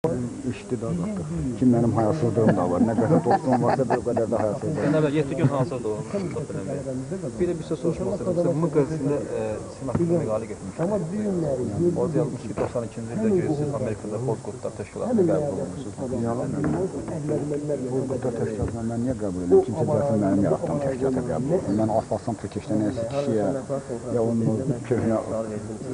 İşdi da artıq. Ki mənim hayasızlığım da var. Nə qədər dostum varsa bir o qədər də hayasızlığım. Ənəbə 7 gün hazırdır o bir də bir söz soruşmaq istəyirəm. M qəzetində sizin haqqında məqalə getmişəm. Orada yazmış ki, 92-ci ildə ki, siz Amerikada Bozqurtlar təşkilatına qəbul olunmusunuz. Yalan. Bozqurtlar təşkilatına mən niyə qəbul edim? Kimsə gəlsin mənim yaratdığım təşkilata qəbul olsun. Mən Alparslan Türkeşdə nəyəsə kişiyə, ya onun köhnə...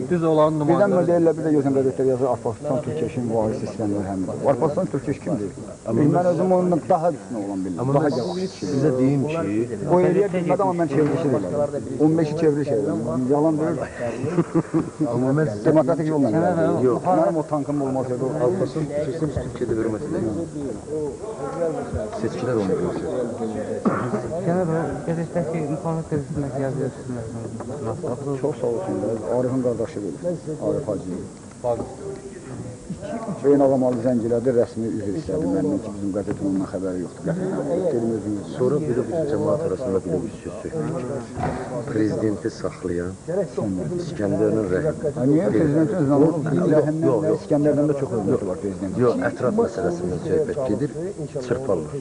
Düz olan nümayəndə... Birdən deyirlər, bir də gözüm qəzetlər yazır, Alparslan Türkeşin varisi İskəndər Həmidov. Alparslan Türkeş kimdir? Mən özüm ondan daha üstünə olan bilirəm. Daha yavaş kişidir. Sizə deyim ki... O eləyə bilmədi, amma mən çevrilişi deyirəm. 15-i çevriliş edirəm. Yalan deyir. Amma mən demokratik yolla gəldim. Yox. Mənim o tankım olmasaydı, Alparslan Türkeşin Türkiyədə hörmətinə seçkilər olmuyor. Cənab, qəzetdəki müxalifət qəzetindəki yazıyorsunuz. Çox sağ olsun. Arifin qardaşı bilir. Arif Hacıyev. Beynəlxalq zəncilərdə rəsmi üzr istədi məndən ki, bizim qəzetin ondan xəbəri yoxdur. Dedim özünüz. Sonra bir cəmaat arasında bir söz söhbət. Prezidenti saxlayan İskəndərin rəhmi. Niyə prezidentin rəhmindən İskəndərdən də çox hörməti var prezidentin? Yox, ətraf məsələsindən söhbət gedir, çırparlar.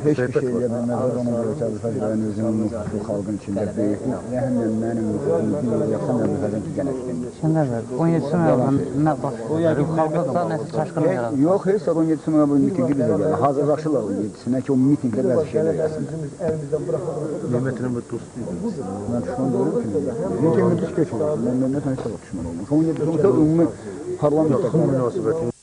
Heç bir şey eləyə bilməzlər, ona görə Cəbifəzlərin özünün bu xalqın içində böyük. Rəhmlə mənim özümün yaxsan Cəbifəzlərin ki, gənəkdir. Cənab, 17 noyabrın nə baş xalqda nəsə çaşqın yaradı? Yox, heç 17 noyabrın mitingi bizə gəlir. Hazırlaşırlar 17-sinə ki, o mitingdə bəzi şeylər gəlsinlər. Mehmet'in bu dostuydu. Mən düşman görürüm ki, mitingdə düz keçilir. Mən Mehmet Hənisə düşman olmuş. 17 noyabrın ümumi parlament Münasibətin